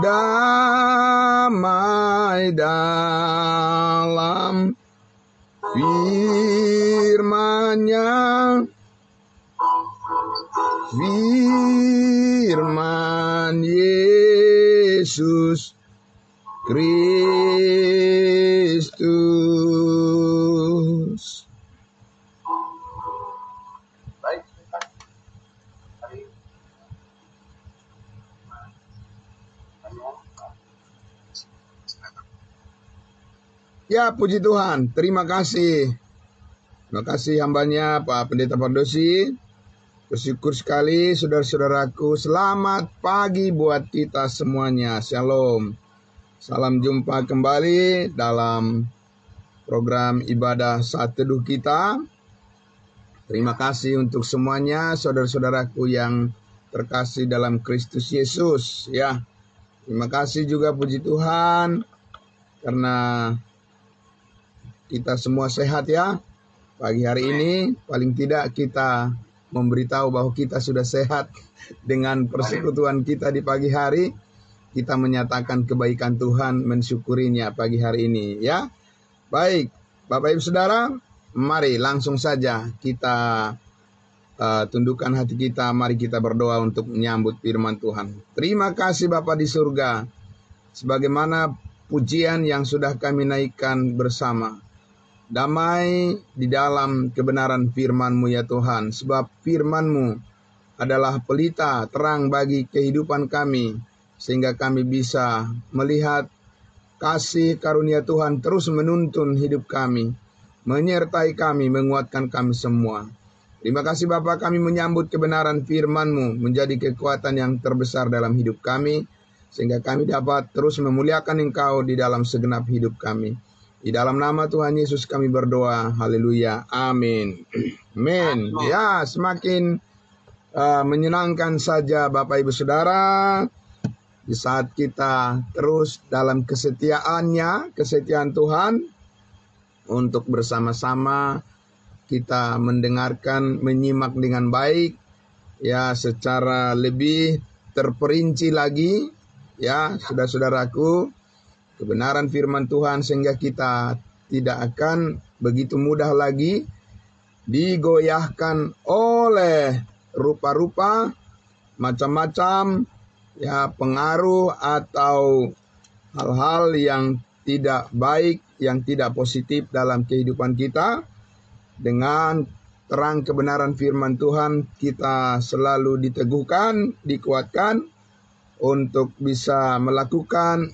damai dalam firman-Nya, firman Yesus Kristus. Ya, puji Tuhan. Terima kasih. Terima kasih hambanya Pak Pendeta Pardosi. Bersyukur sekali saudara-saudaraku. Selamat pagi buat kita semuanya. Shalom. Salam jumpa kembali dalam program ibadah saat teduh kita. Terima kasih untuk semuanya saudara-saudaraku yang terkasih dalam Kristus Yesus. Ya, terima kasih juga puji Tuhan karena kita semua sehat ya. Pagi hari ini paling tidak kita memberitahu bahwa kita sudah sehat dengan persekutuan kita di pagi hari. Kita menyatakan kebaikan Tuhan, mensyukurinya pagi hari ini ya. Baik, Bapak Ibu Saudara, mari langsung saja kita tundukkan hati kita. Mari kita berdoa untuk menyambut firman Tuhan. Terima kasih Bapa di surga, sebagaimana pujian yang sudah kami naikkan bersama. Damai di dalam kebenaran firman-Mu ya Tuhan, sebab firman-Mu adalah pelita terang bagi kehidupan kami, sehingga kami bisa melihat kasih karunia Tuhan terus menuntun hidup kami, menyertai kami, menguatkan kami semua. Terima kasih Bapa, kami menyambut kebenaran firman-Mu menjadi kekuatan yang terbesar dalam hidup kami, sehingga kami dapat terus memuliakan Engkau di dalam segenap hidup kami. Di dalam nama Tuhan Yesus kami berdoa. Haleluya. Amin. Amin. Ya, semakin menyenangkan saja Bapak Ibu Saudara di saat kita terus dalam kesetiaannya, kesetiaan Tuhan untuk bersama-sama kita mendengarkan, menyimak dengan baik ya, secara lebih terperinci lagi ya, saudara-saudaraku, kebenaran firman Tuhan, sehingga kita tidak akan begitu mudah lagi digoyahkan oleh rupa-rupa macam-macam ya, pengaruh atau hal-hal yang tidak baik, yang tidak positif dalam kehidupan kita. Dengan terang kebenaran firman Tuhan, kita selalu diteguhkan, dikuatkan untuk bisa melakukan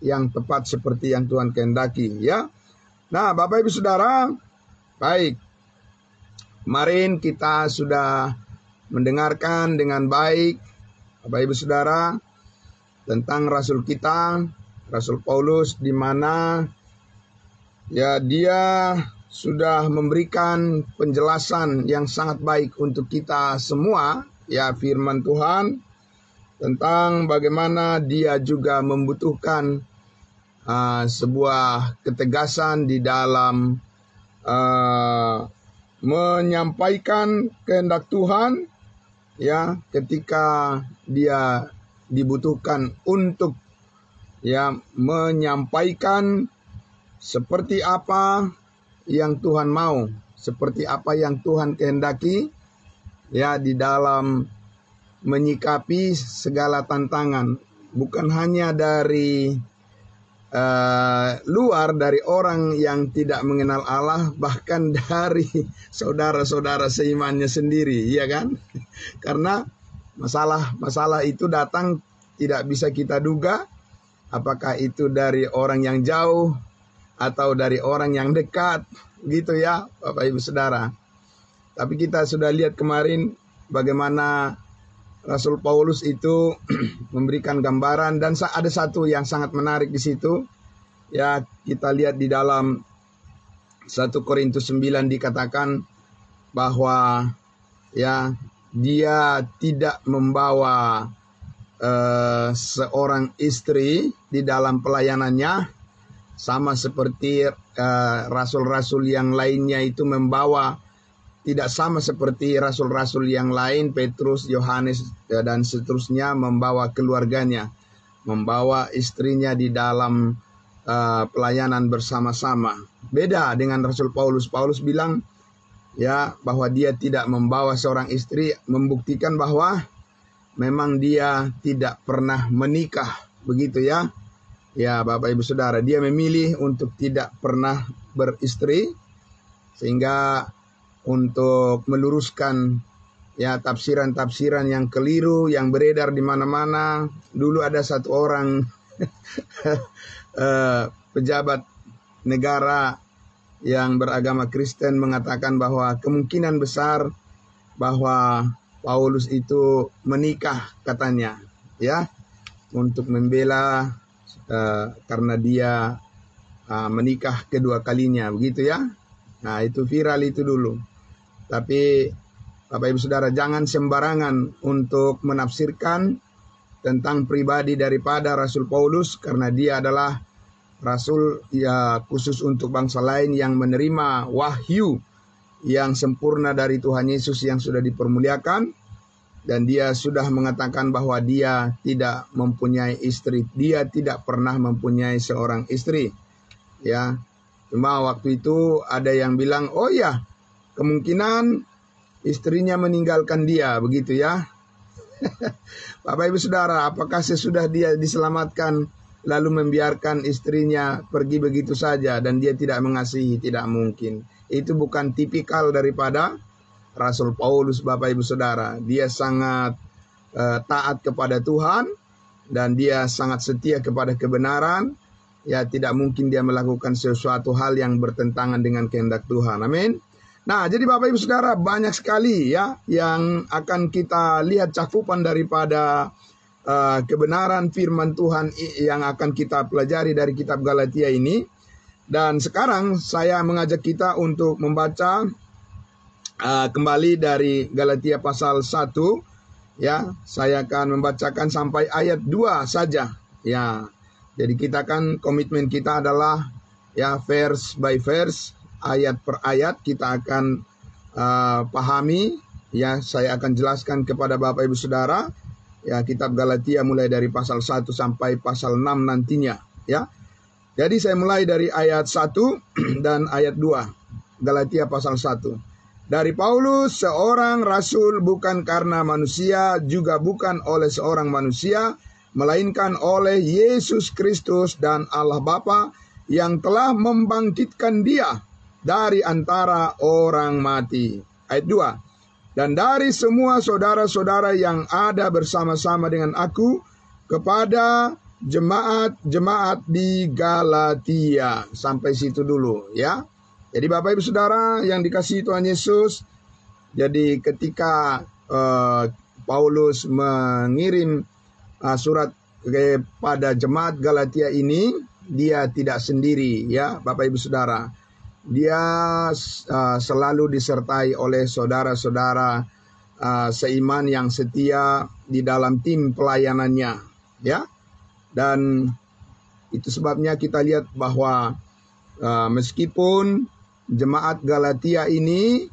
yang tepat seperti yang Tuhan kehendaki ya. Nah, Bapak Ibu Saudara, baik. Kemarin kita sudah mendengarkan dengan baik Bapak Ibu Saudara tentang rasul kita, Rasul Paulus, di mana ya dia sudah memberikan penjelasan yang sangat baik untuk kita semua ya, firman Tuhan tentang bagaimana dia juga membutuhkan sebuah ketegasan di dalam menyampaikan kehendak Tuhan ya, ketika dia dibutuhkan untuk ya menyampaikan seperti apa yang Tuhan mau, seperti apa yang Tuhan kehendaki ya, di dalam menyikapi segala tantangan, bukan hanya dari luar, dari orang yang tidak mengenal Allah, bahkan dari saudara-saudara seimannya sendiri, ya kan? Karena masalah itu datang tidak bisa kita duga, apakah itu dari orang yang jauh atau dari orang yang dekat, gitu ya, Bapak Ibu Saudara. Tapi kita sudah lihat kemarin bagaimana Rasul Paulus itu memberikan gambaran, dan ada satu yang sangat menarik di situ. Ya, kita lihat di dalam 1 Korintus 9 dikatakan bahwa ya, dia tidak membawa seorang istri di dalam pelayanannya, sama seperti rasul-rasul yang lainnya itu membawa. Tidak sama seperti rasul-rasul yang lain, Petrus, Yohanes, dan seterusnya membawa keluarganya. membawa istrinya di dalam pelayanan bersama-sama. Beda dengan Rasul Paulus. Paulus bilang ya bahwa dia tidak membawa seorang istri, membuktikan bahwa memang dia tidak pernah menikah, begitu ya. Ya, Bapak Ibu Saudara, dia memilih untuk tidak pernah beristri, sehingga untuk meluruskan ya tafsiran-tafsiran yang keliru yang beredar di mana-mana. Dulu ada satu orang pejabat negara yang beragama Kristen mengatakan bahwa kemungkinan besar bahwa Paulus itu menikah, katanya, ya, untuk membela karena dia menikah kedua kalinya, begitu ya. Nah, itu viral itu dulu. Tapi Bapak Ibu Saudara, jangan sembarangan untuk menafsirkan tentang pribadi daripada Rasul Paulus, karena dia adalah rasul ya khusus untuk bangsa lain yang menerima wahyu yang sempurna dari Tuhan Yesus yang sudah dipermuliakan, dan dia sudah mengatakan bahwa dia tidak mempunyai istri. Dia tidak pernah mempunyai seorang istri. Ya, cuma waktu itu ada yang bilang, oh ya, kemungkinan istrinya meninggalkan dia, begitu ya. Bapak Ibu Saudara, apakah sesudah dia diselamatkan lalu membiarkan istrinya pergi begitu saja dan dia tidak mengasihi? Tidak mungkin. Itu bukan tipikal daripada Rasul Paulus, Bapak Ibu Saudara. Dia sangat taat kepada Tuhan dan dia sangat setia kepada kebenaran. Ya, tidak mungkin dia melakukan sesuatu hal yang bertentangan dengan kehendak Tuhan. Amin. Nah, jadi Bapak Ibu Saudara, banyak sekali ya yang akan kita lihat cakupan daripada kebenaran firman Tuhan yang akan kita pelajari dari kitab Galatia ini. Dan sekarang saya mengajak kita untuk membaca kembali dari Galatia pasal 1. Ya, saya akan membacakan sampai ayat 2 saja. Ya, jadi kita kan komitmen kita adalah ya verse by verse, ayat per ayat kita akan pahami. Ya, saya akan jelaskan kepada Bapak Ibu Saudara ya kitab Galatia mulai dari pasal 1 sampai pasal 6 nantinya, ya. Jadi saya mulai dari ayat 1 dan ayat 2. Galatia pasal 1. Dari Paulus, seorang rasul bukan karena manusia, juga bukan oleh seorang manusia, melainkan oleh Yesus Kristus dan Allah Bapa yang telah membangkitkan dia dari antara orang mati. Ayat 2. Dan dari semua saudara-saudara yang ada bersama-sama dengan aku, kepada jemaat-jemaat di Galatia. Sampai situ dulu ya. Jadi Bapak Ibu Saudara yang dikasihi Tuhan Yesus, jadi ketika Paulus mengirim surat kepada jemaat Galatia ini, dia tidak sendiri ya Bapak Ibu Saudara. Dia selalu disertai oleh saudara-saudara seiman yang setia di dalam tim pelayanannya, ya. Dan itu sebabnya kita lihat bahwa meskipun jemaat Galatia ini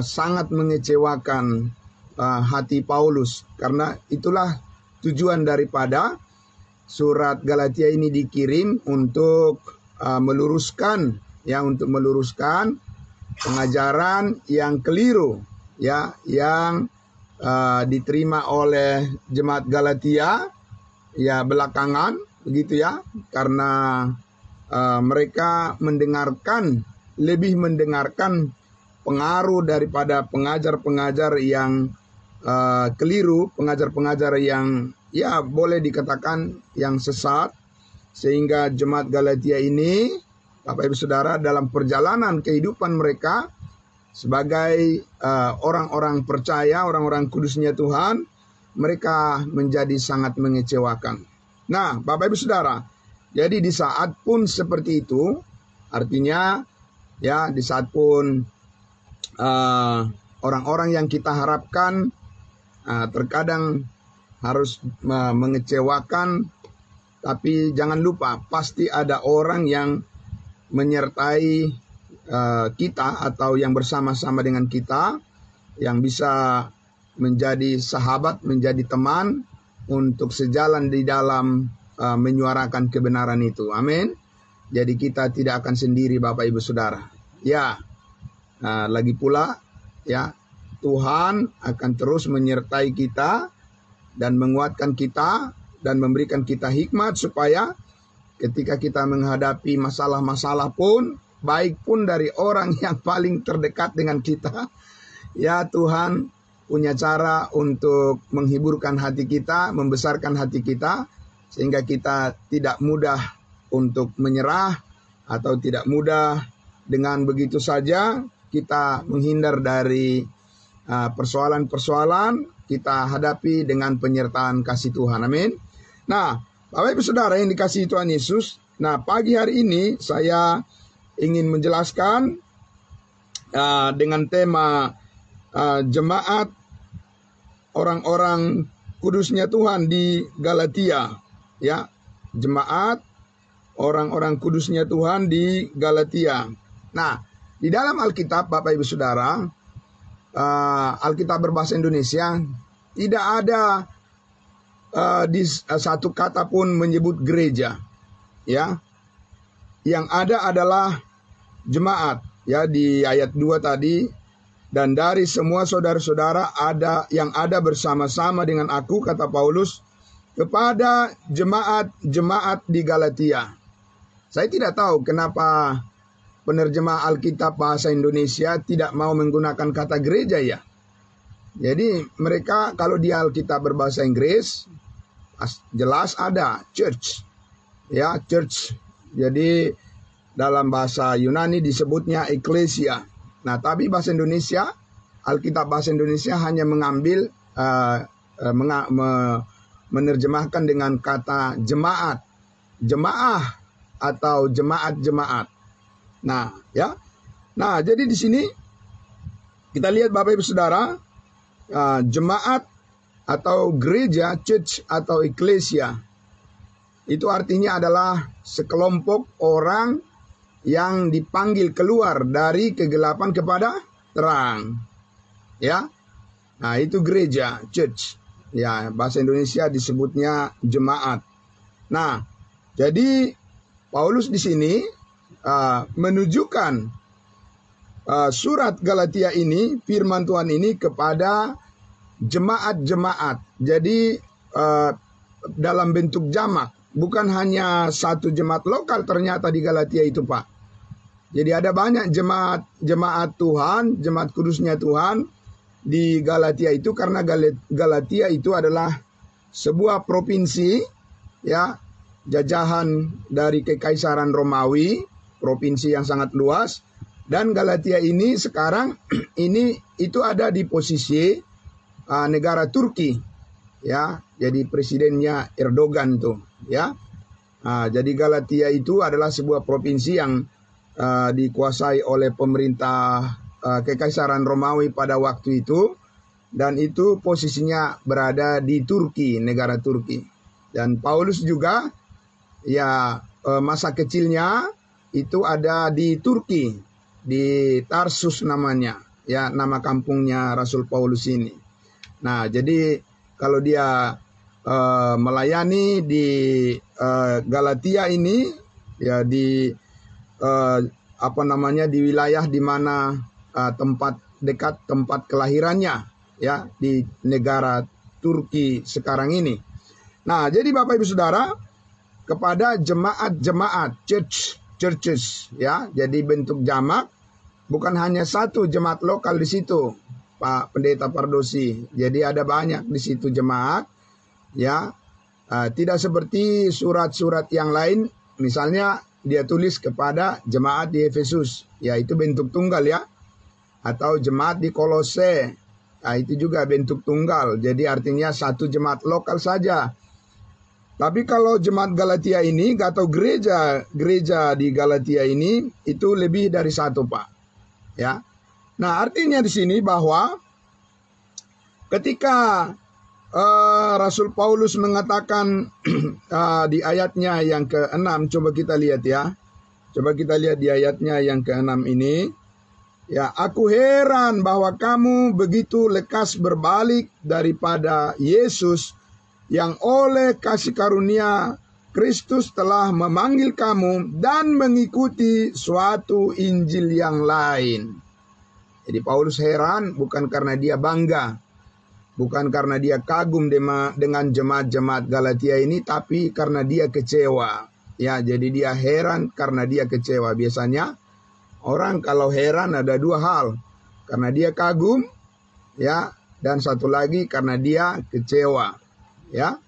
sangat mengecewakan hati Paulus, karena itulah tujuan daripada surat Galatia ini dikirim untuk meluruskan pengajaran yang keliru ya yang diterima oleh jemaat Galatia ya belakangan, begitu ya, karena mereka lebih mendengarkan pengaruh daripada pengajar-pengajar yang keliru, pengajar-pengajar yang ya boleh dikatakan yang sesat, sehingga jemaat Galatia ini, Bapak Ibu Saudara, dalam perjalanan kehidupan mereka sebagai orang-orang percaya, orang-orang kudusnya Tuhan, mereka menjadi sangat mengecewakan. Nah, Bapak Ibu Saudara, jadi di saat pun seperti itu, artinya ya di saat pun orang-orang yang kita harapkan terkadang harus mengecewakan, tapi jangan lupa pasti ada orang yang menyertai kita atau yang bersama-sama dengan kita, yang bisa menjadi sahabat, menjadi teman, untuk sejalan di dalam menyuarakan kebenaran itu. Amin. Jadi kita tidak akan sendiri, Bapak Ibu Saudara. Ya, lagi pula ya, Tuhan akan terus menyertai kita dan menguatkan kita dan memberikan kita hikmat supaya ketika kita menghadapi masalah-masalah pun, baik pun dari orang yang paling terdekat dengan kita, ya Tuhan punya cara untuk menghiburkan hati kita, membesarkan hati kita, sehingga kita tidak mudah untuk menyerah atau tidak mudah dengan begitu saja kita menghindar dari persoalan-persoalan, kita hadapi dengan penyertaan kasih Tuhan. Amin. Nah, Bapak Ibu Saudara yang dikasihi Tuhan Yesus, nah pagi hari ini saya ingin menjelaskan dengan tema jemaat orang-orang kudusnya Tuhan di Galatia, ya, jemaat orang-orang kudusnya Tuhan di Galatia. Nah, di dalam Alkitab, Bapak Ibu Saudara, Alkitab berbahasa Indonesia, tidak ada di satu kata pun menyebut gereja, ya. Yang ada adalah jemaat, ya, di ayat 2 tadi. Dan dari semua saudara-saudara yang ada bersama-sama dengan aku, kata Paulus, kepada jemaat-jemaat di Galatia. Saya tidak tahu kenapa penerjemah Alkitab bahasa Indonesia tidak mau menggunakan kata gereja, ya. Jadi mereka kalau di Alkitab berbahasa Inggris jelas ada church, ya, church. Jadi dalam bahasa Yunani disebutnya eklesia. Nah, tapi bahasa Indonesia, Alkitab bahasa Indonesia hanya mengambil menerjemahkan dengan kata jemaat, jemaah atau jemaat-jemaat. Nah, ya. Nah, jadi di sini kita lihat Bapak Ibu Saudara, jemaat atau gereja, church atau eklesia, itu artinya adalah sekelompok orang yang dipanggil keluar dari kegelapan kepada terang. Ya. Nah, itu gereja, church. Ya, bahasa Indonesia disebutnya jemaat. Nah, jadi Paulus di sini menunjukkan surat Galatia ini, firman Tuhan ini kepada jemaat-jemaat. Jadi dalam bentuk jamak, bukan hanya satu jemaat lokal ternyata di Galatia itu, Pak. Jadi ada banyak jemaat Tuhan, jemaat kudusnya Tuhan di Galatia itu, karena Galatia itu adalah sebuah provinsi, ya, jajahan dari Kekaisaran Romawi, provinsi yang sangat luas. Dan Galatia ini sekarang itu ada di posisi negara Turki, ya. Jadi presidennya Erdogan tuh, ya. Jadi Galatia itu adalah sebuah provinsi yang dikuasai oleh pemerintah Kekaisaran Romawi pada waktu itu, dan itu posisinya berada di Turki, negara Turki. Dan Paulus juga, ya, masa kecilnya itu ada di Turki, di Tarsus namanya, ya, nama kampungnya Rasul Paulus ini. Nah, jadi kalau dia melayani di Galatia ini, ya, di di wilayah di mana dekat tempat kelahirannya, ya, di negara Turki sekarang ini. Nah, jadi Bapak Ibu Saudara, kepada jemaat-jemaat, churches, ya, jadi bentuk jamak, bukan hanya satu jemaat lokal di situ, Pak Pendeta Pardosi. Jadi ada banyak di situ jemaat, ya. Tidak seperti surat-surat yang lain, misalnya dia tulis kepada jemaat di Efesus, yaitu bentuk tunggal, ya. Atau jemaat di Kolose, itu juga bentuk tunggal. Jadi artinya satu jemaat lokal saja. Tapi kalau jemaat Galatia ini atau gereja di Galatia ini itu lebih dari satu, Pak. Ya. Nah, artinya di sini bahwa ketika Rasul Paulus mengatakan di ayatnya yang ke-6, coba kita lihat, ya. Coba kita lihat di ayatnya yang ke-6 ini. Ya, aku heran bahwa kamu begitu lekas berbalik daripada Yesus yang oleh kasih karunia Kristus telah memanggil kamu dan mengikuti suatu Injil yang lain. Jadi Paulus heran bukan karena dia bangga, bukan karena dia kagum dengan jemaat-jemaat Galatia ini, tapi karena dia kecewa. Ya, jadi dia heran karena dia kecewa. Biasanya orang kalau heran ada dua hal, karena dia kagum, ya, dan satu lagi karena dia kecewa, ya.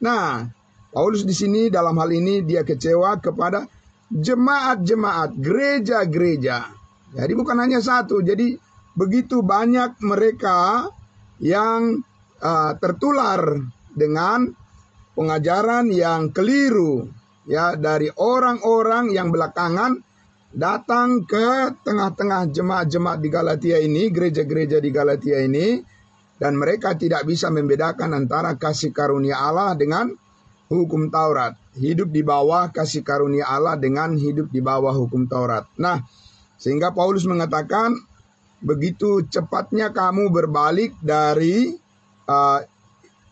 Nah, Paulus di sini dalam hal ini dia kecewa kepada jemaat-jemaat, gereja-gereja. Jadi bukan hanya satu, jadi begitu banyak mereka yang tertular dengan pengajaran yang keliru, ya, dari orang-orang yang belakangan datang ke tengah-tengah jemaat-jemaat di Galatia ini, gereja-gereja di Galatia ini, dan mereka tidak bisa membedakan antara kasih karunia Allah dengan hukum Taurat. Hidup di bawah kasih karunia Allah dengan hidup di bawah hukum Taurat. Nah, sehingga Paulus mengatakan, begitu cepatnya kamu berbalik dari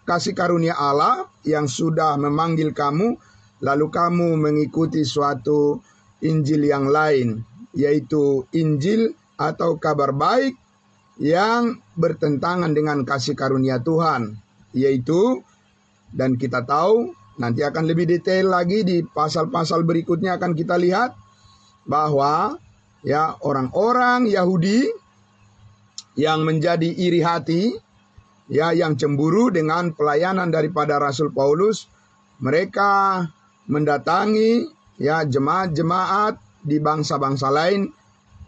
kasih karunia Allah yang sudah memanggil kamu, lalu kamu mengikuti suatu Injil yang lain, yaitu Injil atau kabar baik yang bertentangan dengan kasih karunia Tuhan, yaitu, dan kita tahu nanti akan lebih detail lagi di pasal-pasal berikutnya akan kita lihat bahwa ya orang-orang Yahudi yang menjadi iri hati, ya, yang cemburu dengan pelayanan daripada Rasul Paulus, mereka mendatangi ya jemaat-jemaat di bangsa-bangsa lain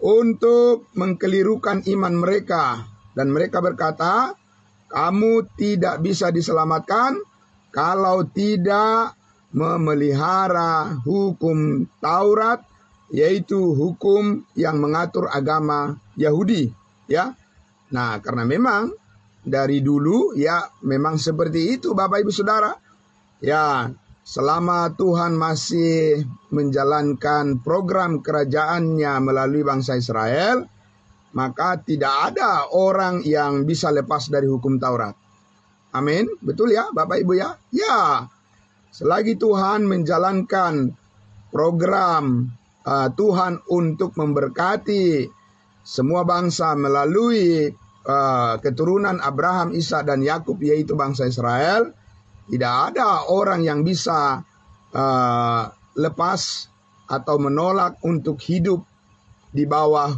untuk mengkelirukan iman mereka, dan mereka berkata, kamu tidak bisa diselamatkan kalau tidak memelihara hukum Taurat, yaitu hukum yang mengatur agama Yahudi, ya. Nah, karena memang dari dulu ya memang seperti itu Bapak Ibu Saudara. Ya, selama Tuhan masih menjalankan program kerajaannya melalui bangsa Israel, maka tidak ada orang yang bisa lepas dari hukum Taurat. Amin, betul ya Bapak Ibu ya? Ya, selagi Tuhan menjalankan program Tuhan untuk memberkati semua bangsa melalui keturunan Abraham, Ishak dan Yakub, yaitu bangsa Israel, tidak ada orang yang bisa lepas atau menolak untuk hidup di bawah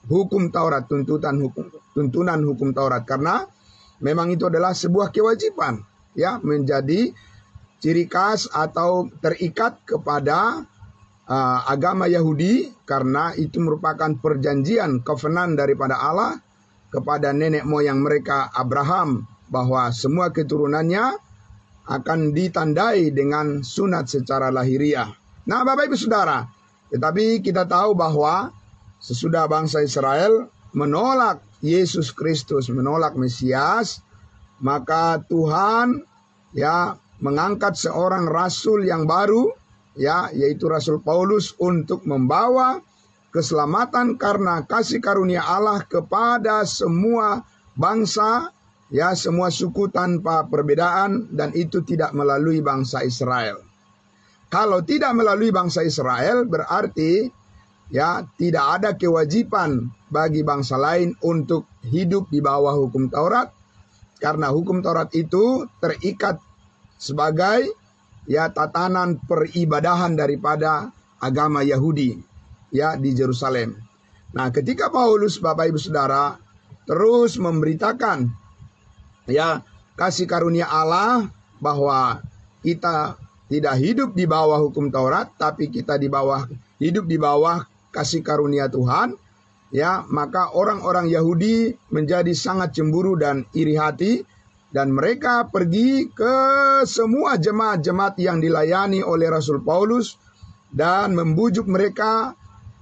hukum Taurat, tuntunan hukum Taurat, karena memang itu adalah sebuah kewajiban, ya, menjadi ciri khas atau terikat kepada agama Yahudi, karena itu merupakan perjanjian covenant daripada Allah kepada nenek moyang mereka Abraham, bahwa semua keturunannya akan ditandai dengan sunat secara lahiriah. Nah, Bapak Ibu Saudara, tetapi kita tahu bahwa sesudah bangsa Israel menolak Yesus Kristus, menolak Mesias, maka Tuhan ya mengangkat seorang rasul yang baru, ya, yaitu Rasul Paulus, untuk membawa keselamatan karena kasih karunia Allah kepada semua bangsa, ya, semua suku tanpa perbedaan, dan itu tidak melalui bangsa Israel. Kalau tidak melalui bangsa Israel, berarti ya tidak ada kewajiban bagi bangsa lain untuk hidup di bawah hukum Taurat, karena hukum Taurat itu terikat sebagai ya tatanan peribadahan daripada agama Yahudi, ya, di Yerusalem. Nah, ketika Paulus, Bapak Ibu Saudara, terus memberitakan ya kasih karunia Allah, bahwa kita tidak hidup di bawah hukum Taurat, tapi kita hidup di bawah kasih karunia Tuhan, ya, maka orang-orang Yahudi menjadi sangat cemburu dan iri hati, dan mereka pergi ke semua jemaat-jemaat yang dilayani oleh Rasul Paulus dan membujuk mereka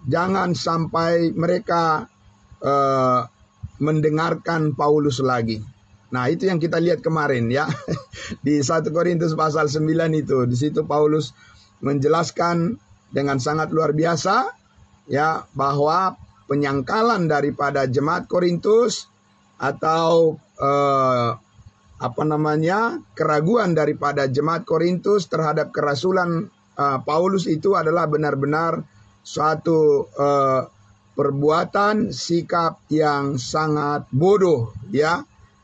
jangan sampai mereka mendengarkan Paulus lagi. Nah, itu yang kita lihat kemarin ya di 1 Korintus pasal 9 itu. Di situ Paulus menjelaskan dengan sangat luar biasa ya bahwa penyangkalan daripada jemaat Korintus atau keraguan daripada jemaat Korintus terhadap kerasulan Paulus itu adalah benar-benar suatu perbuatan sikap yang sangat bodoh, ya.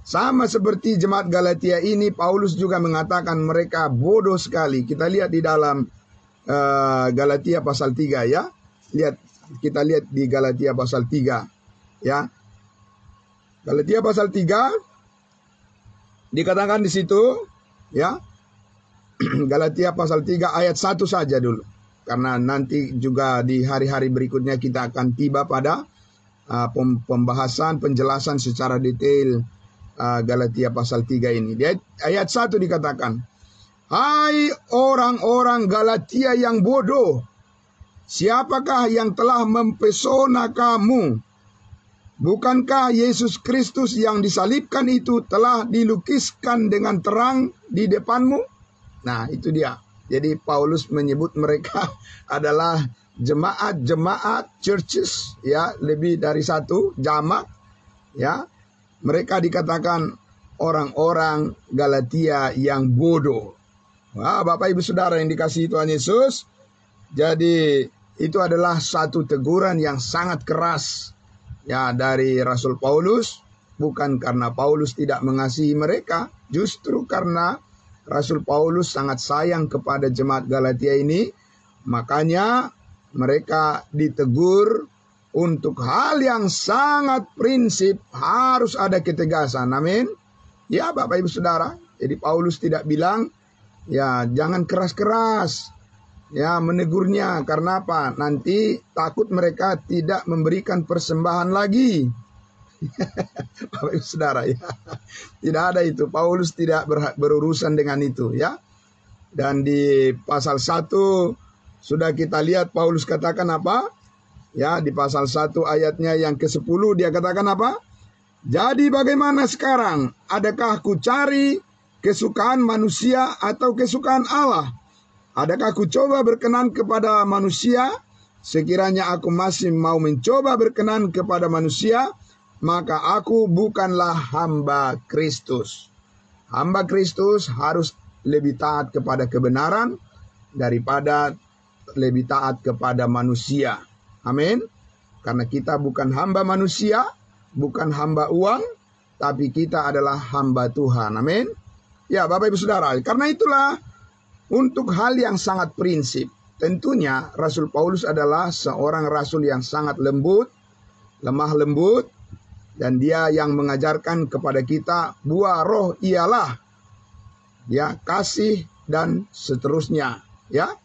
Sama seperti jemaat Galatia ini, Paulus juga mengatakan mereka bodoh sekali. Kita lihat di dalam Galatia pasal 3, ya. Kita lihat di Galatia pasal 3, ya. Galatia pasal 3 dikatakan di situ, ya. Galatia pasal 3 ayat 1 saja dulu. Karena nanti juga di hari-hari berikutnya kita akan tiba pada pembahasan, penjelasan secara detail Galatia pasal 3 ini. Di ayat 1 dikatakan, "Hai orang-orang Galatia yang bodoh, siapakah yang telah mempesona kamu? Bukankah Yesus Kristus yang disalibkan itu telah dilukiskan dengan terang di depanmu?" Nah, itu dia. Jadi Paulus menyebut mereka adalah jemaat churches, ya, lebih dari satu, jamak, ya. Mereka dikatakan orang-orang Galatia yang bodoh. Wah, Bapak Ibu Saudara yang dikasihi Tuhan Yesus, jadi itu adalah satu teguran yang sangat keras, ya, dari Rasul Paulus. Bukan karena Paulus tidak mengasihi mereka, justru karena Rasul Paulus sangat sayang kepada jemaat Galatia ini, makanya mereka ditegur untuk hal yang sangat prinsip, harus ada ketegasan. Amin. Ya, Bapak Ibu Saudara. Jadi Paulus tidak bilang, ya, jangan keras-keras, ya, menegurnya. Karena apa? Nanti takut mereka tidak memberikan persembahan lagi. Bapak Ibu Saudara, ya. Tidak ada itu. Paulus tidak berurusan dengan itu, ya. Dan di pasal 1 sudah kita lihat Paulus katakan apa? Ya, di pasal 1 ayatnya yang ke-10 dia katakan apa? "Jadi bagaimana sekarang? Adakah ku cari kesukaan manusia atau kesukaan Allah? Adakah ku coba berkenan kepada manusia? Sekiranya aku masih mau mencoba berkenan kepada manusia, maka aku bukanlah hamba Kristus." Hamba Kristus harus lebih taat kepada kebenaran daripada lebih taat kepada manusia. Amin. Karena kita bukan hamba manusia, bukan hamba uang, tapi kita adalah hamba Tuhan. Amin. Ya, Bapak Ibu Saudara, karena itulah untuk hal yang sangat prinsip, tentunya Rasul Paulus adalah seorang rasul yang sangat lembut, lemah lembut, dan dia yang mengajarkan kepada kita buah roh ialah, ya, kasih dan seterusnya, ya.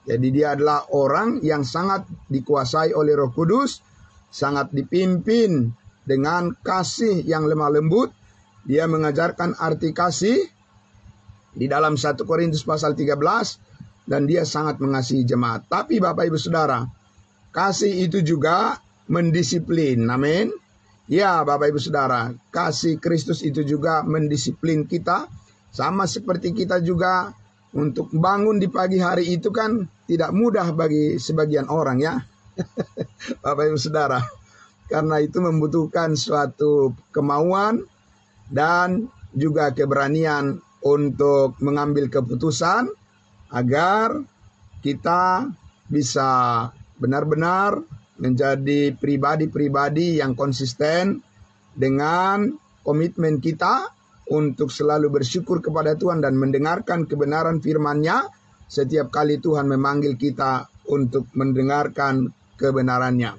Jadi dia adalah orang yang sangat dikuasai oleh Roh Kudus, sangat dipimpin dengan kasih yang lemah lembut. Dia mengajarkan arti kasih di dalam 1 Korintus pasal 13, dan dia sangat mengasihi jemaat. Tapi Bapak Ibu Saudara, kasih itu juga mendisiplin. Amin. Ya, Bapak Ibu Saudara, kasih Kristus itu juga mendisiplin kita. Sama seperti kita juga untuk bangun di pagi hari itu kan tidak mudah bagi sebagian orang, ya. Bapak Ibu Saudara, karena itu membutuhkan suatu kemauan dan juga keberanian untuk mengambil keputusan agar kita bisa benar-benar menjadi pribadi-pribadi yang konsisten dengan komitmen kita untuk selalu bersyukur kepada Tuhan dan mendengarkan kebenaran firman-Nya setiap kali Tuhan memanggil kita untuk mendengarkan kebenarannya.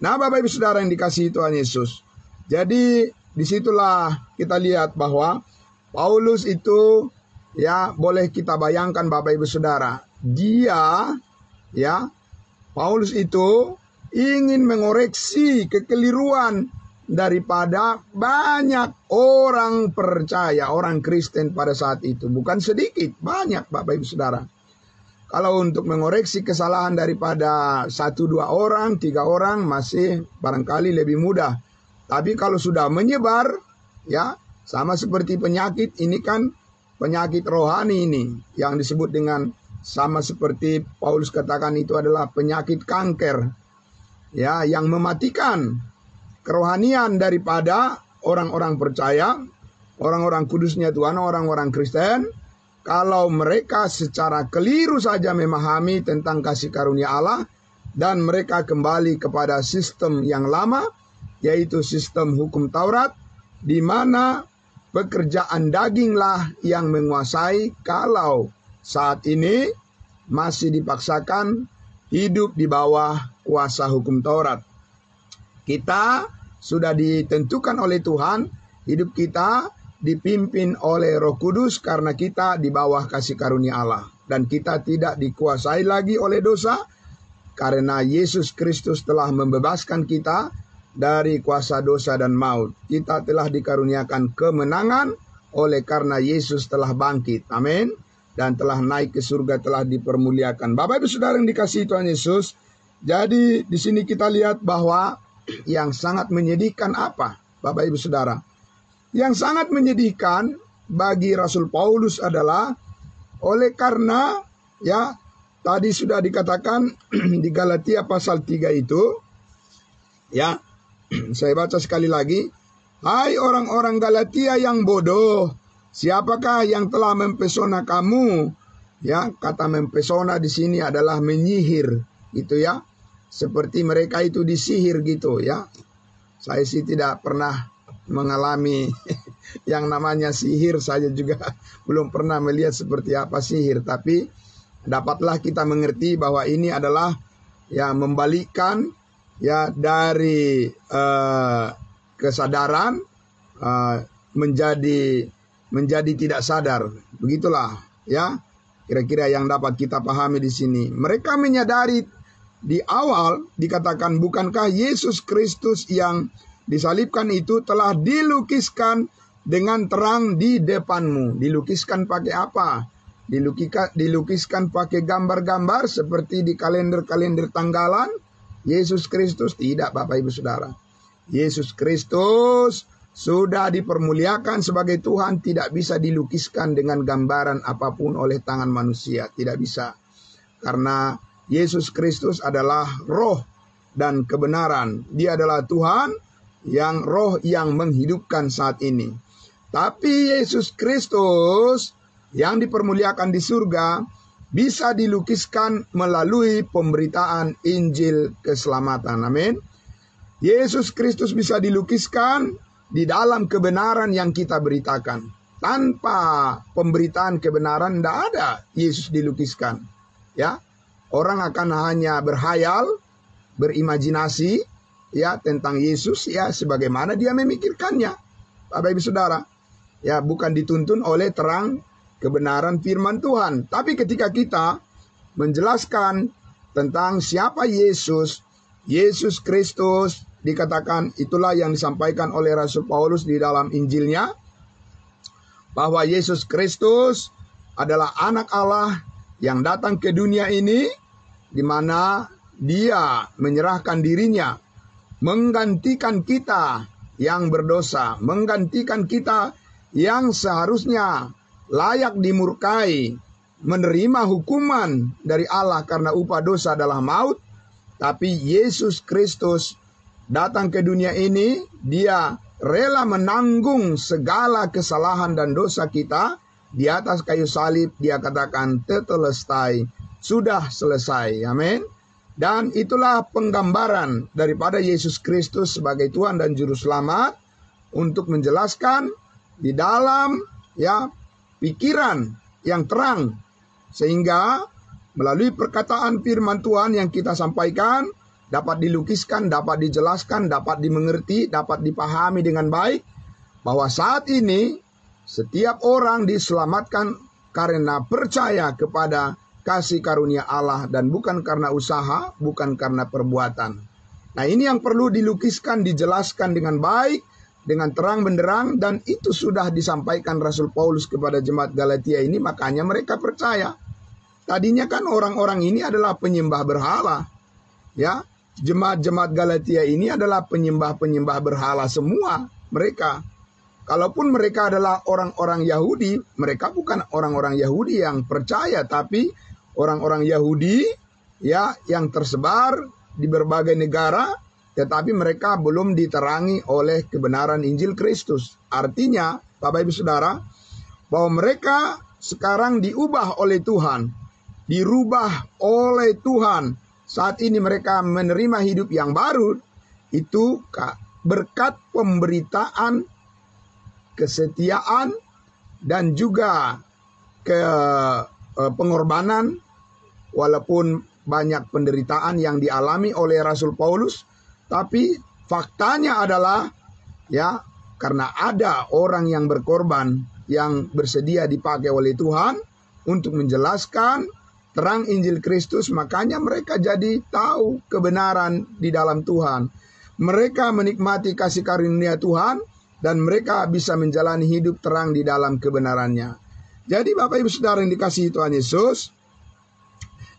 Nah, Bapak Ibu Saudara yang dikasihi Tuhan Yesus, jadi disitulah kita lihat bahwa Paulus itu, ya, boleh kita bayangkan Bapak Ibu Saudara, dia, ya, Paulus itu ingin mengoreksi kekeliruan daripada banyak orang percaya, orang Kristen pada saat itu. Bukan sedikit, banyak Bapak Ibu Saudara. Kalau untuk mengoreksi kesalahan daripada 1-2 orang, 3 orang masih barangkali lebih mudah. Tapi kalau sudah menyebar, ya, sama seperti penyakit, ini kan penyakit rohani ini yang disebut dengan, sama seperti Paulus katakan, itu adalah penyakit kanker, ya, yang mematikan kerohanian daripada orang-orang percaya. orang-orang kudusnya Tuhan, orang-orang Kristen, kalau mereka secara keliru saja memahami tentang kasih karunia Allah, dan mereka kembali kepada sistem yang lama, yaitu sistem hukum Taurat, di mana pekerjaan daginglah yang menguasai, kalau saat ini masih dipaksakan hidup di bawah kuasa hukum Taurat. Kita sudah ditentukan oleh Tuhan, hidup kita dipimpin oleh Roh Kudus karena kita di bawah kasih karunia Allah. Dan kita tidak dikuasai lagi oleh dosa karena Yesus Kristus telah membebaskan kita dari kuasa dosa dan maut. Kita telah dikaruniakan kemenangan oleh karena Yesus telah bangkit. Amin. Dan telah naik ke surga, telah dipermuliakan. Bapak Ibu Saudara yang dikasihi Tuhan Yesus. Jadi di sini kita lihat bahwa yang sangat menyedihkan apa, Bapak Ibu Saudara? Yang sangat menyedihkan bagi Rasul Paulus adalah oleh karena ya tadi sudah dikatakan di Galatia pasal 3 itu, ya, saya baca sekali lagi. Hai orang-orang Galatia yang bodoh, siapakah yang telah mempesona kamu? Ya, kata mempesona di sini adalah menyihir, gitu ya. Seperti mereka itu disihir gitu ya. Saya sih tidak pernah mengalami yang namanya sihir, saya juga belum pernah melihat seperti apa sihir, tapi dapatlah kita mengerti bahwa ini adalah ya membalikkan ya dari kesadaran menjadi tidak sadar. Begitulah ya kira-kira yang dapat kita pahami di sini. Mereka menyadari di awal dikatakan, bukankah Yesus Kristus yang disalibkan itu telah dilukiskan dengan terang di depanmu. Dilukiskan pakai apa? Dilukiskan pakai gambar-gambar seperti di kalender-kalender tanggalan. Yesus Kristus tidak, Bapak Ibu Saudara. Yesus Kristus sudah dipermuliakan sebagai Tuhan, tidak bisa dilukiskan dengan gambaran apapun oleh tangan manusia. Tidak bisa. Karena Yesus Kristus adalah roh dan kebenaran. Dia adalah Tuhan yang roh yang menghidupkan saat ini. Tapi Yesus Kristus yang dipermuliakan di surga bisa dilukiskan melalui pemberitaan Injil keselamatan. Amin. Yesus Kristus bisa dilukiskan di dalam kebenaran yang kita beritakan. Tanpa pemberitaan kebenaran tidak ada Yesus dilukiskan. Ya, orang akan hanya berhayal, berimajinasi ya tentang Yesus ya sebagaimana dia memikirkannya. Bapak Ibu Saudara, ya bukan dituntun oleh terang kebenaran firman Tuhan. Tapi ketika kita menjelaskan tentang siapa Yesus, Yesus Kristus, dikatakan itulah yang disampaikan oleh Rasul Paulus di dalam Injilnya, bahwa Yesus Kristus adalah anak Allah yang datang ke dunia ini, di mana dia menyerahkan dirinya, menggantikan kita yang berdosa, menggantikan kita yang seharusnya layak dimurkai, menerima hukuman dari Allah karena upah dosa adalah maut. Tapi Yesus Kristus datang ke dunia ini, dia rela menanggung segala kesalahan dan dosa kita. Di atas kayu salib dia katakan tetelestai, sudah selesai. Amin. Dan itulah penggambaran daripada Yesus Kristus sebagai Tuhan dan Juru Selamat, untuk menjelaskan di dalam ya pikiran yang terang, sehingga melalui perkataan firman Tuhan yang kita sampaikan dapat dilukiskan, dapat dijelaskan, dapat dimengerti, dapat dipahami dengan baik, bahwa saat ini setiap orang diselamatkan karena percaya kepada kasih karunia Allah, dan bukan karena usaha, bukan karena perbuatan. Nah, ini yang perlu dilukiskan, dijelaskan dengan baik, dengan terang benderang, dan itu sudah disampaikan Rasul Paulus kepada jemaat Galatia ini, makanya mereka percaya. Tadinya kan orang-orang ini adalah penyembah berhala. Ya, jemaat-jemaat Galatia ini adalah penyembah-penyembah berhala semua mereka. Kalaupun mereka adalah orang-orang Yahudi, mereka bukan orang-orang Yahudi yang percaya, tapi orang-orang Yahudi ya yang tersebar di berbagai negara, tetapi mereka belum diterangi oleh kebenaran Injil Kristus. Artinya Bapak Ibu Saudara, bahwa mereka sekarang diubah oleh Tuhan, dirubah oleh Tuhan. Saat ini mereka menerima hidup yang baru, itu berkat pemberitaan, kesetiaan, dan juga pengorbanan, walaupun banyak penderitaan yang dialami oleh Rasul Paulus, tapi faktanya adalah ya, karena ada orang yang berkorban yang bersedia dipakai oleh Tuhan untuk menjelaskan terang Injil Kristus, makanya mereka jadi tahu kebenaran di dalam Tuhan. Mereka menikmati kasih karunia Tuhan dan mereka bisa menjalani hidup terang di dalam kebenarannya. Jadi Bapak Ibu Saudara yang dikasihi Tuhan Yesus,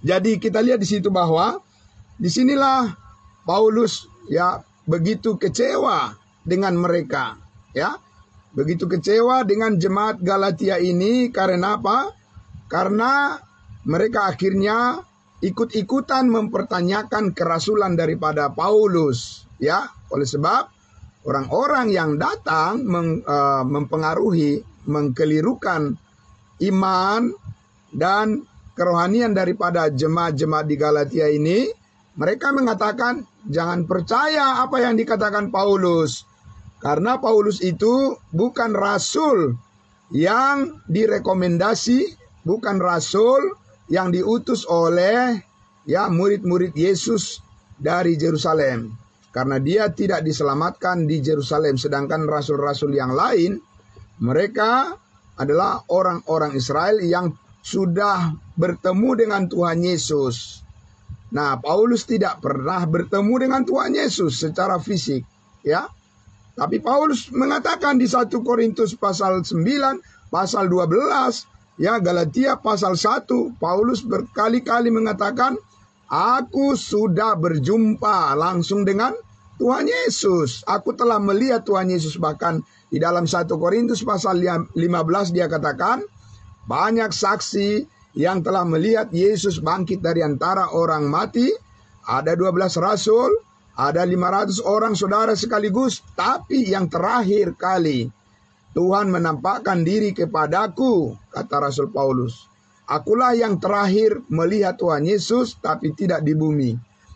jadi kita lihat di situ bahwa disinilah Paulus ya begitu kecewa dengan mereka, ya begitu kecewa dengan jemaat Galatia ini. Karena apa? Karena mereka akhirnya ikut-ikutan mempertanyakan kerasulan daripada Paulus, ya. Oleh sebab orang-orang yang datang mempengaruhi, mengkelirukan iman dan kerohanian daripada jemaat-jemaat di Galatia ini, mereka mengatakan jangan percaya apa yang dikatakan Paulus. Karena Paulus itu bukan rasul yang direkomendasi, bukan rasul yang diutus oleh ya murid-murid Yesus dari Yerusalem. Karena dia tidak diselamatkan di Yerusalem, sedangkan rasul-rasul yang lain mereka adalah orang-orang Israel yang sudah bertemu dengan Tuhan Yesus. Nah, Paulus tidak pernah bertemu dengan Tuhan Yesus secara fisik, ya. Tapi Paulus mengatakan di 1 Korintus pasal 9, pasal 12, ya Galatia pasal 1, Paulus berkali-kali mengatakan, aku sudah berjumpa langsung dengan Tuhan Yesus. Aku telah melihat Tuhan Yesus. Bahkan di dalam 1 Korintus pasal 15 dia katakan, banyak saksi yang telah melihat Yesus bangkit dari antara orang mati. Ada 12 rasul, ada 500 orang saudara sekaligus. Tapi yang terakhir kali Tuhan menampakkan diri kepadaku, kata Rasul Paulus. Akulah yang terakhir melihat Tuhan Yesus, tapi tidak di bumi.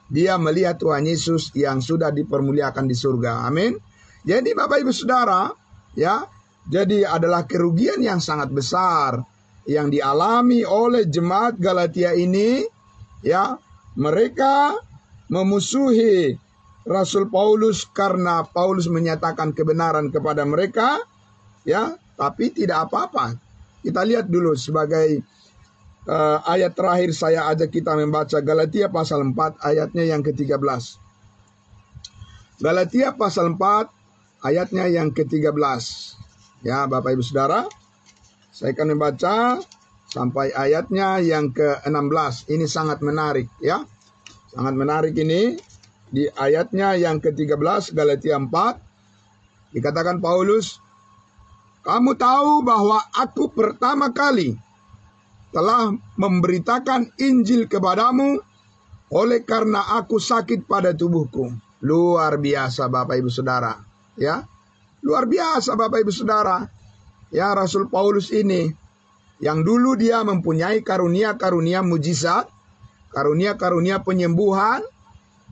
Dia melihat Tuhan Yesus yang sudah dipermuliakan di surga. Amin. Jadi Bapak Ibu Saudara, ya, jadi adalah kerugian yang sangat besar yang dialami oleh jemaat Galatia ini, ya. Mereka memusuhi Rasul Paulus karena Paulus menyatakan kebenaran kepada mereka, ya, tapi tidak apa-apa. Kita lihat dulu sebagai ayat terakhir saya ajak kita membaca Galatia pasal 4 ayatnya yang ke-13. Galatia pasal 4 ayatnya yang ke-13. Ya, Bapak Ibu Saudara, saya akan membaca sampai ayatnya yang ke-16. Ini sangat menarik, ya. Sangat menarik ini. Di ayatnya yang ke-13 Galatia 4 dikatakan Paulus, kamu tahu bahwa aku pertama kali telah memberitakan Injil kepadamu oleh karena aku sakit pada tubuhku. Luar biasa Bapak Ibu Saudara, ya. Luar biasa Bapak Ibu Saudara. Ya, Rasul Paulus ini yang dulu dia mempunyai karunia-karunia mujizat, karunia-karunia penyembuhan,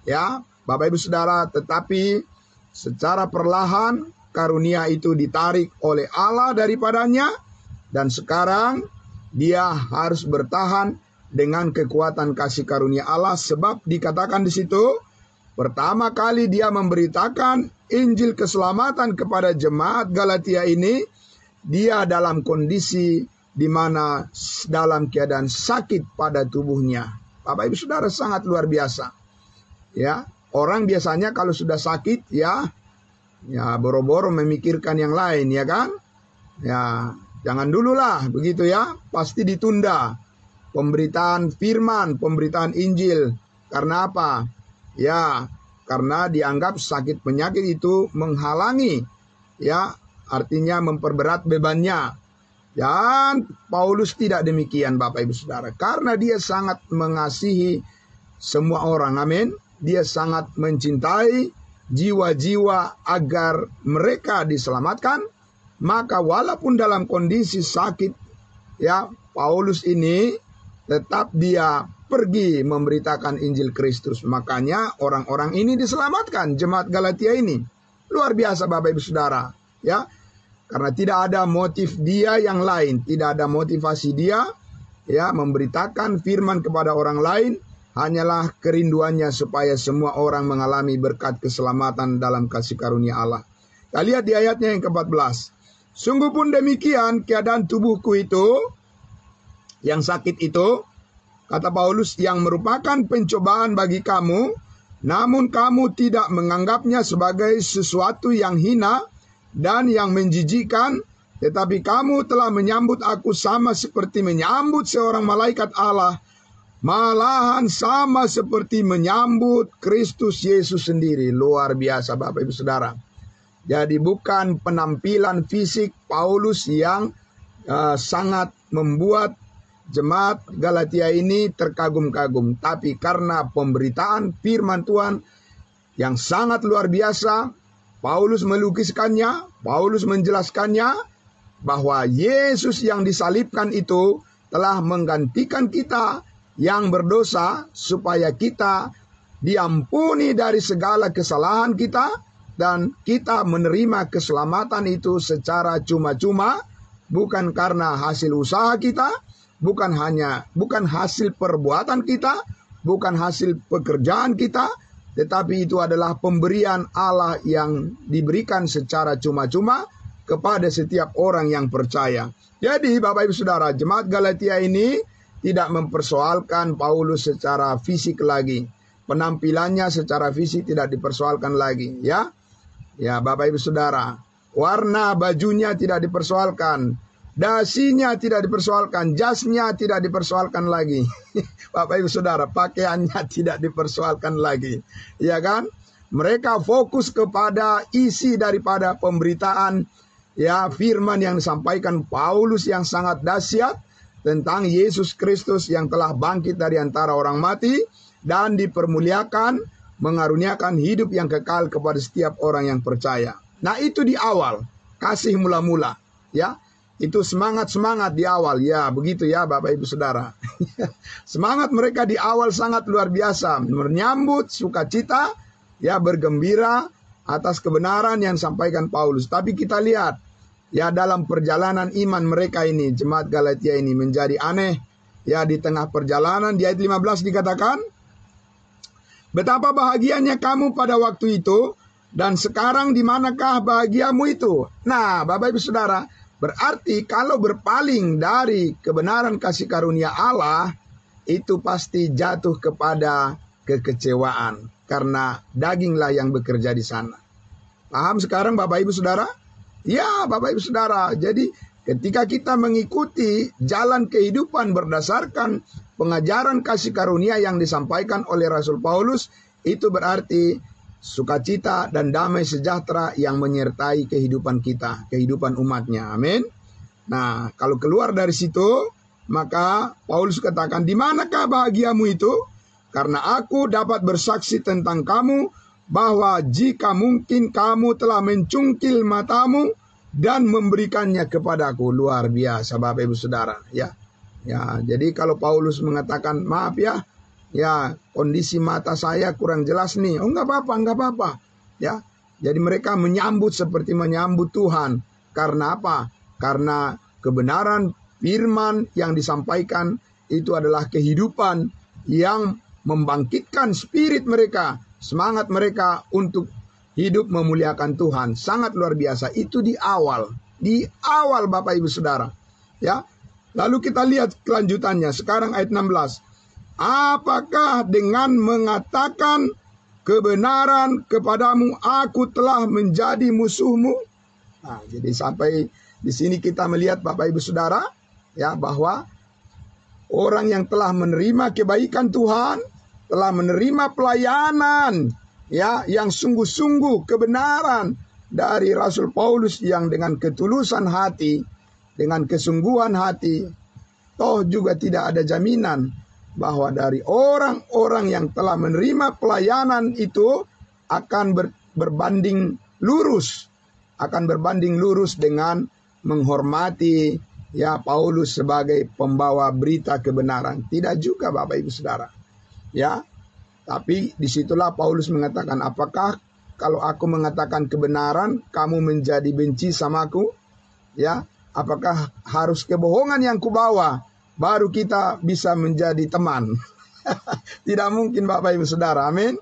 ya Bapak Ibu Saudara, tetapi secara perlahan karunia itu ditarik oleh Allah daripadanya, dan sekarang dia harus bertahan dengan kekuatan kasih karunia Allah, sebab dikatakan di situ pertama kali dia memberitakan Injil keselamatan kepada jemaat Galatia ini, dia dalam kondisi di mana dalam keadaan sakit pada tubuhnya. Bapak Ibu Saudara, sangat luar biasa. Ya, orang biasanya kalau sudah sakit ya boro-boro memikirkan yang lain, ya kan? Ya, jangan dululah begitu ya, pasti ditunda pemberitaan firman, pemberitaan Injil. Karena apa? Ya, karena dianggap sakit penyakit itu menghalangi, ya, artinya memperberat bebannya. Dan Paulus tidak demikian Bapak Ibu Saudara, karena dia sangat mengasihi semua orang. Amin. Dia sangat mencintai jiwa-jiwa agar mereka diselamatkan, Maka walaupun dalam kondisi sakit, ya, Paulus ini tetap dia pergi memberitakan Injil Kristus. Makanya orang-orang ini diselamatkan, jemaat Galatia ini. Luar biasa Bapak Ibu Saudara, ya. Karena tidak ada motif dia yang lain, tidak ada motivasi dia, ya, memberitakan firman kepada orang lain, hanyalah kerinduannya supaya semua orang mengalami berkat keselamatan dalam kasih karunia Allah. Kita lihat di ayatnya yang ke-14. Sungguh pun demikian keadaan tubuhku itu, yang sakit itu, kata Paulus, yang merupakan pencobaan bagi kamu, namun kamu tidak menganggapnya sebagai sesuatu yang hina dan yang menjijikkan, tetapi kamu telah menyambut aku sama seperti menyambut seorang malaikat Allah, malahan sama seperti menyambut Kristus Yesus sendiri. Luar biasa Bapak Ibu Saudara. Jadi bukan penampilan fisik Paulus yang sangat membuat jemaat Galatia ini terkagum-kagum, tapi karena pemberitaan firman Tuhan yang sangat luar biasa, Paulus melukiskannya, Paulus menjelaskannya bahwa Yesus yang disalibkan itu telah menggantikan kita yang berdosa supaya kita diampuni dari segala kesalahan kita dan kita menerima keselamatan itu secara cuma-cuma, bukan karena hasil usaha kita, bukan hasil perbuatan kita, bukan hasil pekerjaan kita, tetapi itu adalah pemberian Allah yang diberikan secara cuma-cuma kepada setiap orang yang percaya. Jadi Bapak Ibu Saudara, jemaat Galatia ini tidak mempersoalkan Paulus secara fisik lagi. Penampilannya secara fisik tidak dipersoalkan lagi, ya. Ya, Bapak Ibu Saudara, warna bajunya tidak dipersoalkan, dasinya tidak dipersoalkan, jasnya tidak dipersoalkan lagi. Bapak Ibu Saudara, pakaiannya tidak dipersoalkan lagi, ya kan? Mereka fokus kepada isi daripada pemberitaan, ya, firman yang disampaikan Paulus yang sangat dahsyat tentang Yesus Kristus yang telah bangkit dari antara orang mati dan dipermuliakan, mengaruniakan hidup yang kekal kepada setiap orang yang percaya. Nah, itu di awal, kasih mula-mula, ya. Itu semangat-semangat di awal, ya, begitu ya Bapak Ibu Saudara. Semangat mereka di awal sangat luar biasa, menyambut sukacita, ya, bergembira atas kebenaran yang disampaikan Paulus. Tapi kita lihat, ya, dalam perjalanan iman mereka ini, jemaat Galatia ini menjadi aneh. Ya, di tengah perjalanan, di ayat 15 dikatakan, betapa bahagianya kamu pada waktu itu, dan sekarang di manakah bahagiamu itu? Nah, Bapak Ibu Saudara, berarti kalau berpaling dari kebenaran kasih karunia Allah, itu pasti jatuh kepada kekecewaan, karena daginglah yang bekerja di sana. Paham sekarang Bapak Ibu Saudara? Ya, Bapak Ibu Saudara, jadi ketika kita mengikuti jalan kehidupan berdasarkan pengajaran kasih karunia yang disampaikan oleh Rasul Paulus, itu berarti sukacita dan damai sejahtera yang menyertai kehidupan kita, kehidupan umatnya. Amin. Nah, kalau keluar dari situ, maka Paulus katakan, di manakah bahagiamu itu? Karena aku dapat bersaksi tentang kamu, bahwa jika mungkin kamu telah mencungkil matamu dan memberikannya kepadaku. Luar biasa Bapak Ibu Saudara, ya. Ya, jadi kalau Paulus mengatakan, maaf ya, ya, kondisi mata saya kurang jelas nih. Oh, enggak apa-apa, ya. Jadi mereka menyambut seperti menyambut Tuhan. Karena apa? Karena kebenaran firman yang disampaikan itu adalah kehidupan yang membangkitkan spirit mereka, semangat mereka untuk hidup memuliakan Tuhan. Sangat luar biasa. Itu di awal Bapak Ibu Saudara, ya. Lalu kita lihat kelanjutannya. Sekarang ayat 16. Apakah dengan mengatakan kebenaran kepadamu aku telah menjadi musuhmu? Nah, jadi sampai di sini kita melihat Bapak Ibu Saudara, ya, bahwa orang yang telah menerima kebaikan Tuhan, telah menerima pelayanan, ya, yang sungguh-sungguh kebenaran dari Rasul Paulus yang dengan ketulusan hati, dengan kesungguhan hati, toh juga tidak ada jaminan bahwa dari orang-orang yang telah menerima pelayanan itu akan berbanding lurus akan berbanding lurus dengan menghormati ya Paulus sebagai pembawa berita kebenaran. Tidak juga Bapak Ibu Saudara. Ya, tapi disitulah Paulus mengatakan, apakah kalau aku mengatakan kebenaran, kamu menjadi benci sama aku? Ya, apakah harus kebohongan yang kubawa baru kita bisa menjadi teman? Tidak mungkin Bapak Ibu Saudara, amin.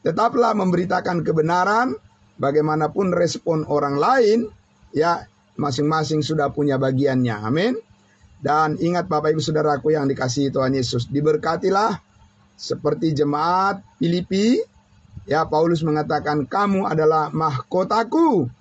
Tetaplah memberitakan kebenaran, bagaimanapun respon orang lain, ya masing-masing sudah punya bagiannya, amin. Dan ingat Bapak Ibu Saudaraku yang dikasihi Tuhan Yesus, diberkatilah seperti jemaat Filipi, ya Paulus mengatakan kamu adalah mahkotaku,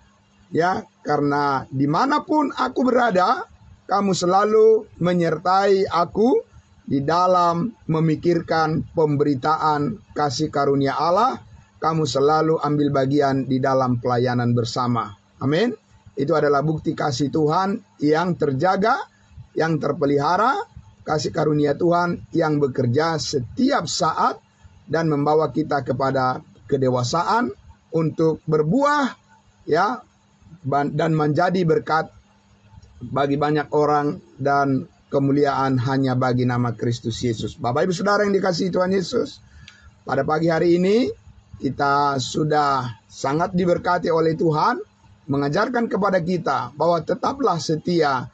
ya karena dimanapun aku berada, kamu selalu menyertai aku di dalam memikirkan pemberitaan kasih karunia Allah. Kamu selalu ambil bagian di dalam pelayanan bersama. Amin. Itu adalah bukti kasih Tuhan yang terjaga, yang terpelihara, kasih karunia Tuhan yang bekerja setiap saat dan membawa kita kepada kedewasaan untuk berbuah, ya, dan menjadi berkat bagi banyak orang, dan kemuliaan hanya bagi nama Kristus Yesus. Bapak Ibu Saudara yang dikasihi Tuhan Yesus, pada pagi hari ini kita sudah sangat diberkati oleh Tuhan, mengajarkan kepada kita bahwa tetaplah setia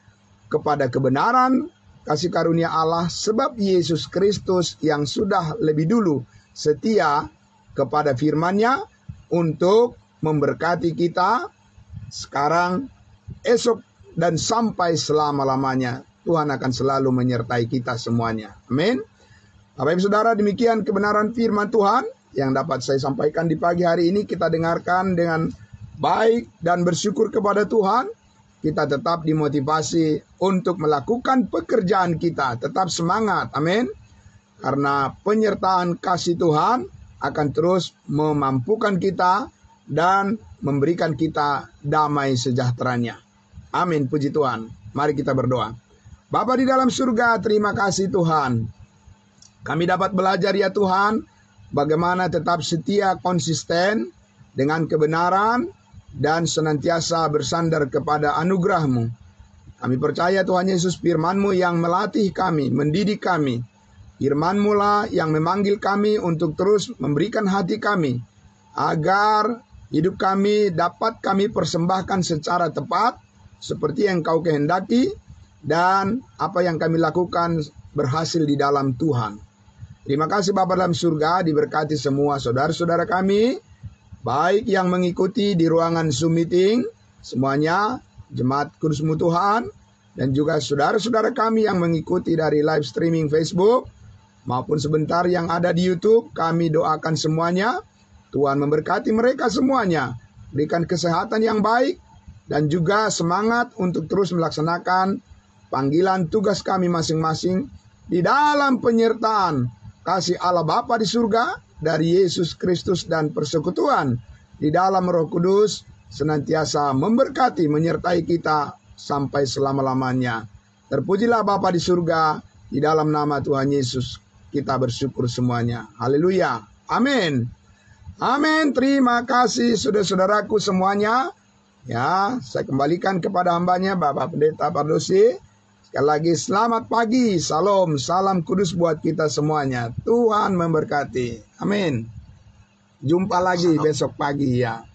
kepada kebenaran kasih karunia Allah, sebab Yesus Kristus yang sudah lebih dulu setia kepada firman-Nya untuk memberkati kita sekarang, esok, dan sampai selama-lamanya. Tuhan akan selalu menyertai kita semuanya. Amin. Bapak Ibu Saudara, demikian kebenaran firman Tuhan yang dapat saya sampaikan di pagi hari ini. Kita dengarkan dengan baik dan bersyukur kepada Tuhan. Kita tetap dimotivasi untuk melakukan pekerjaan kita. Tetap semangat. Amin. Karena penyertaan kasih Tuhan akan terus memampukan kita dan memberikan kita damai sejahteranya. Amin. Puji Tuhan. Mari kita berdoa. Bapa di dalam surga, terima kasih Tuhan. Kami dapat belajar ya Tuhan, bagaimana tetap setia konsisten dengan kebenaran dan senantiasa bersandar kepada anugerah-Mu. Kami percaya Tuhan Yesus, firman-Mu yang melatih kami, mendidik kami. Firman-Mu lah yang memanggil kami untuk terus memberikan hati kami, agar hidup kami dapat kami persembahkan secara tepat, seperti yang Kau kehendaki, dan apa yang kami lakukan berhasil di dalam Tuhan. Terima kasih Bapa dalam surga, diberkati semua saudara-saudara kami, baik yang mengikuti di ruangan Zoom meeting, semuanya, jemaat kudus-Mu Tuhan, dan juga saudara-saudara kami yang mengikuti dari live streaming Facebook, maupun sebentar yang ada di YouTube. Kami doakan semuanya, Tuhan memberkati mereka semuanya, berikan kesehatan yang baik, dan juga semangat untuk terus melaksanakan panggilan tugas kami masing-masing di dalam penyertaan kasih Allah Bapa di surga, dari Yesus Kristus, dan persekutuan di dalam Roh Kudus senantiasa memberkati, menyertai kita sampai selama-lamanya. Terpujilah Bapa di surga, di dalam nama Tuhan Yesus kita bersyukur semuanya. Haleluya. Amin. Amin. Terima kasih saudara-saudaraku semuanya. Ya, saya kembalikan kepada hambanya Bapak Pendeta Pardosi. Sekali lagi selamat pagi, salam, salam kudus buat kita semuanya. Tuhan memberkati. Amin. Jumpa lagi besok pagi ya.